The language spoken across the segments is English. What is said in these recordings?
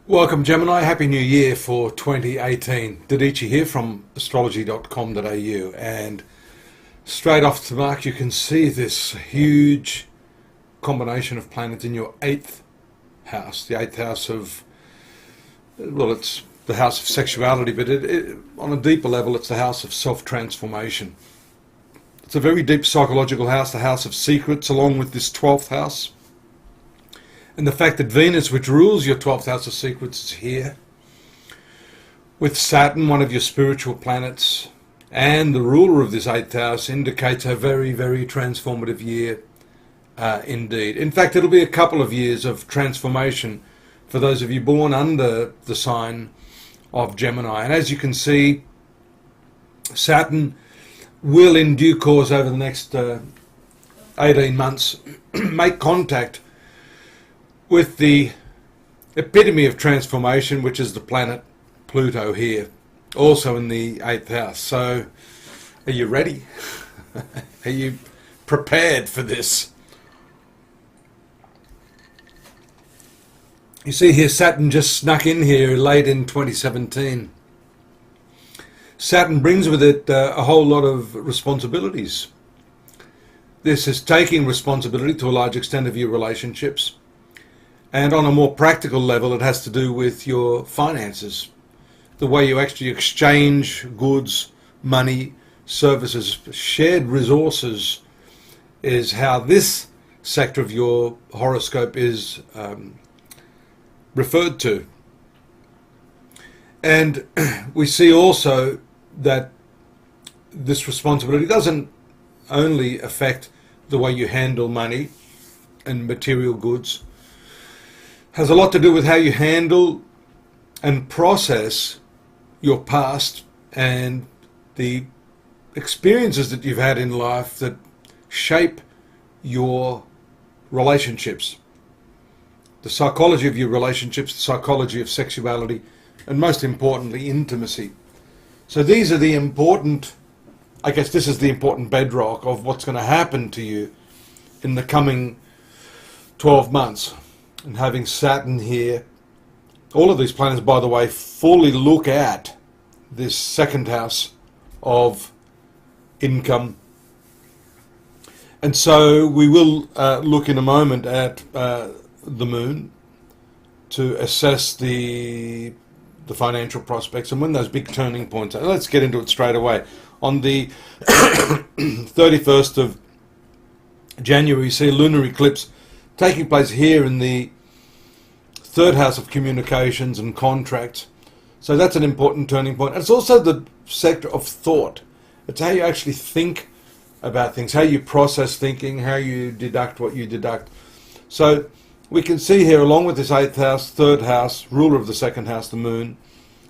Welcome Gemini, Happy New Year for 2018. Didichi here from astrology.com.au, and straight off the mark you can see this huge combination of planets in your 8th house. The 8th house of, well, it's the house of sexuality, but on a deeper level it's the house of self-transformation. It's a very deep psychological house, the house of secrets, along with this 12th house. And the fact that Venus, which rules your 12th house of secrets, is here, with Saturn, one of your spiritual planets, and the ruler of this 8th house, indicates a very, very transformative year indeed. In fact, it'll be a couple of years of transformation for those of you born under the sign of Gemini. And as you can see, Saturn will in due course over the next 18 months make contact with the epitome of transformation, which is the planet Pluto here, also in the 8th house. So, are you ready? Are you prepared for this? You see here, Saturn just snuck in here late in 2017. Saturn brings with it a whole lot of responsibilities. This is taking responsibility to a large extent of your relationships. And on a more practical level, it has to do with your finances, the way you actually exchange goods, money, services. Shared resources is how this sector of your horoscope is referred to. And we see also that this responsibility doesn't only affect the way you handle money and material goods, has a lot to do with how you handle and process your past and the experiences that you've had in life that shape your relationships. The psychology of your relationships, the psychology of sexuality, and most importantly, intimacy. So these are the important, I guess this is the important bedrock of what's going to happen to you in the coming 12 months. And having Saturn here, all of these planets, by the way, fully look at this 2nd house of income. And so we will look in a moment at the moon to assess the financial prospects and when those big turning points are. Let's get into it straight away. On the 31st of January, you see a lunar eclipse taking place here in the 3rd house of communications and contracts. So that's an important turning point. It's also the sector of thought. It's how you actually think about things, how you process thinking, how you deduct what you deduct. So we can see here, along with this 8th house, 3rd house, ruler of the 2nd house, the moon,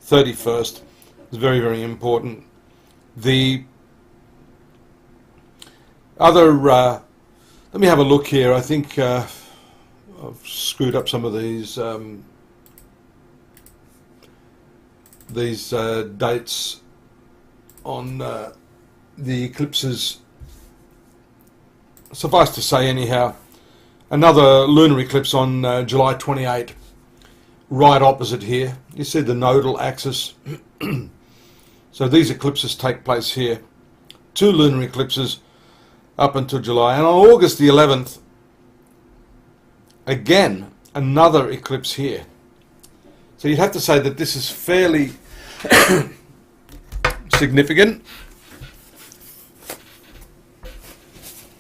31st, is very, very important. The other, let me have a look here. I think I've screwed up some of these dates on the eclipses. Suffice to say, anyhow, another lunar eclipse on July 28, right opposite here. You see the nodal axis. So these eclipses take place here. 2 lunar eclipses up until July. And on August the 11th, again, another eclipse here. So you'd have to say that this is fairly significant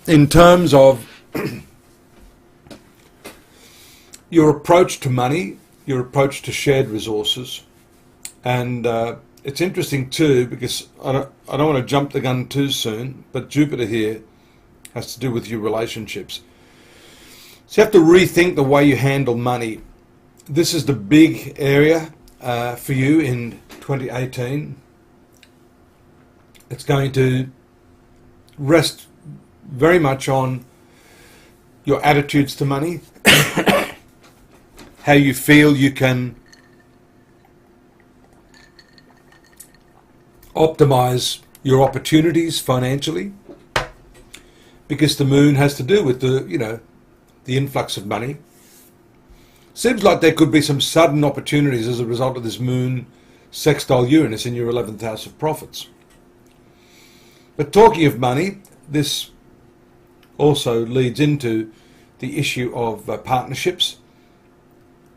in terms of your approach to money, your approach to shared resources. And it's interesting too, because I don't want to jump the gun too soon, but Jupiter here has to do with your relationships. So you have to rethink the way you handle money. This is the big area for you in 2018. It's going to rest very much on your attitudes to money, how you feel you can optimize your opportunities financially, because the moon has to do with the influx of money. Seems like there could be some sudden opportunities as a result of this moon sextile Uranus in your 11th house of profits. But talking of money, this also leads into the issue of partnerships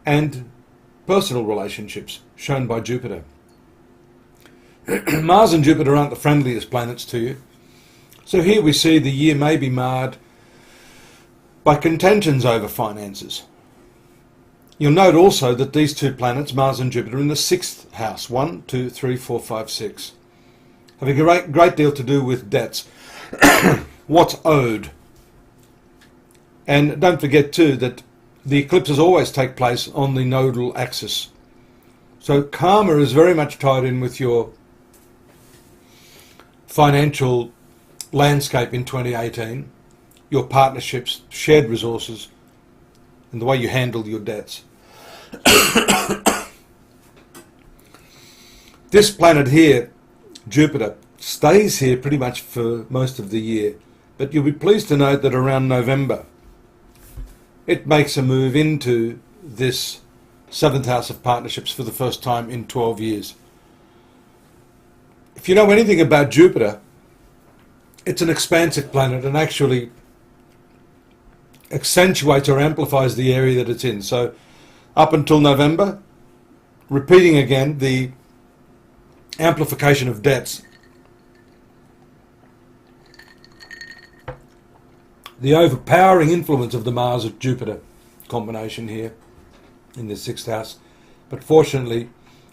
and personal relationships shown by Jupiter. Mars and Jupiter aren't the friendliest planets to you. So here we see the year may be marred by contentions over finances. You'll note also that these two planets, Mars and Jupiter, are in the 6th house, 1, 2, 3, 4, 5, 6, having a great deal to do with debts, what's owed. And don't forget too that the eclipses always take place on the nodal axis. So karma is very much tied in with your financial landscape in 2018, your partnerships, shared resources, and the way you handle your debts. This planet here, Jupiter, stays here pretty much for most of the year, but you'll be pleased to note that around November it makes a move into this 7th house of partnerships for the first time in 12 years. If you know anything about Jupiter, it's an expansive planet and actually accentuates or amplifies the area that it's in. So up until November, repeating again the amplification of debts, the overpowering influence of the Mars-Jupiter combination here in the 6th house, but fortunately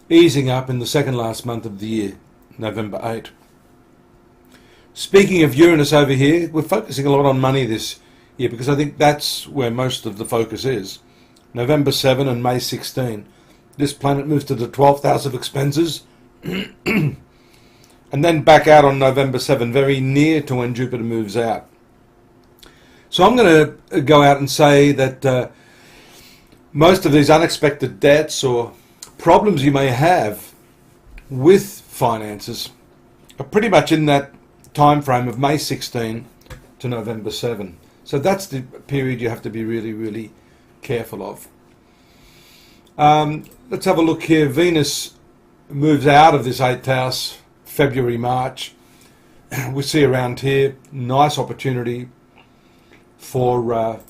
easing up in the second last month of the year, November 8. Speaking of Uranus over here, we're focusing a lot on money this year because I think that's where most of the focus is. November 7 and May 16, this planet moves to the 12th house of expenses and then back out on November 7, very near to when Jupiter moves out. So I'm going to go out and say that most of these unexpected debts or problems you may have with finances are pretty much in that time frame of May 16 to November 7. So that's the period you have to be really, really careful of. Let's have a look here. Venus moves out of this 8th house February, March. We see around here nice opportunity for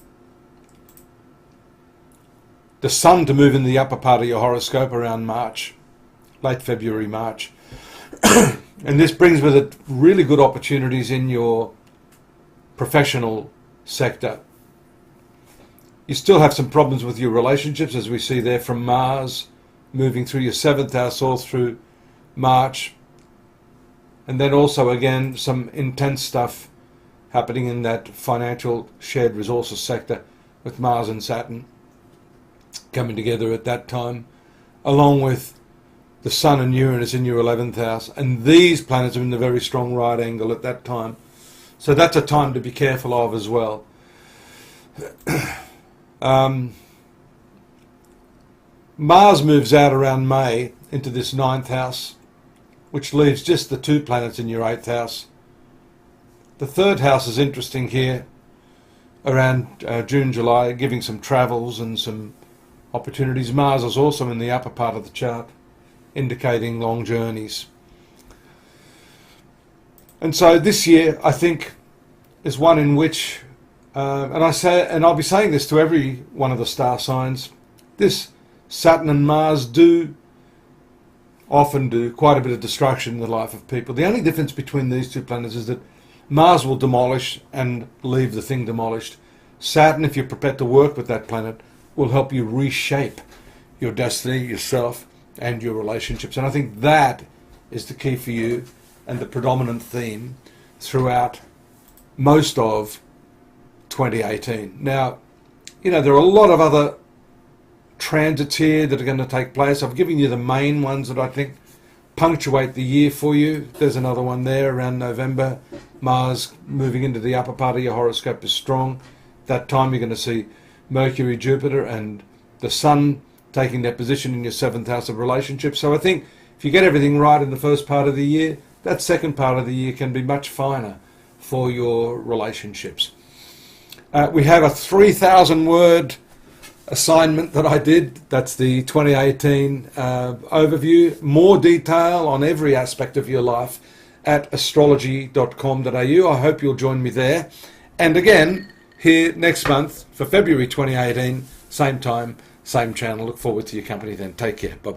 the Sun to move in the upper part of your horoscope around March, late February, March. And this brings with it really good opportunities in your professional sector. You still have some problems with your relationships, as we see there from Mars moving through your 7th house all through March. And then also again some intense stuff happening in that financial shared resources sector with Mars and Saturn coming together at that time, along with the Sun and Uranus in your 11th house. And these planets are in a very strong right angle at that time. So that's a time to be careful of as well. Mars moves out around May into this 9th house, which leaves just the 2 planets in your 8th house. The 3rd house is interesting here around June, July, giving some travels and some opportunities. Mars is also in the upper part of the chart, indicating long journeys. And so this year, I think, is one in which, and I'll be saying this to every one of the star signs, this Saturn and Mars often do quite a bit of destruction in the life of people. The only difference between these 2 planets is that Mars will demolish and leave the thing demolished. Saturn, if you're prepared to work with that planet, will help you reshape your destiny, yourself, and your relationships. And I think that is the key for you and the predominant theme throughout most of 2018. Now, you know, there are a lot of other transits here that are going to take place. I've given you the main ones that I think punctuate the year for you. There's another one there around November. Mars moving into the upper part of your horoscope is strong. That time you're going to see Mercury, Jupiter, and the Sun taking their position in your 7th house of relationships. So I think if you get everything right in the first part of the year, that second part of the year can be much finer for your relationships. We have a 3,000 word assignment that I did. That's the 2018 overview. More detail on every aspect of your life at astrology.com.au. I hope you'll join me there. And again, here next month for February 2018, same time, same channel. Look forward to your company then. Take care. Bye.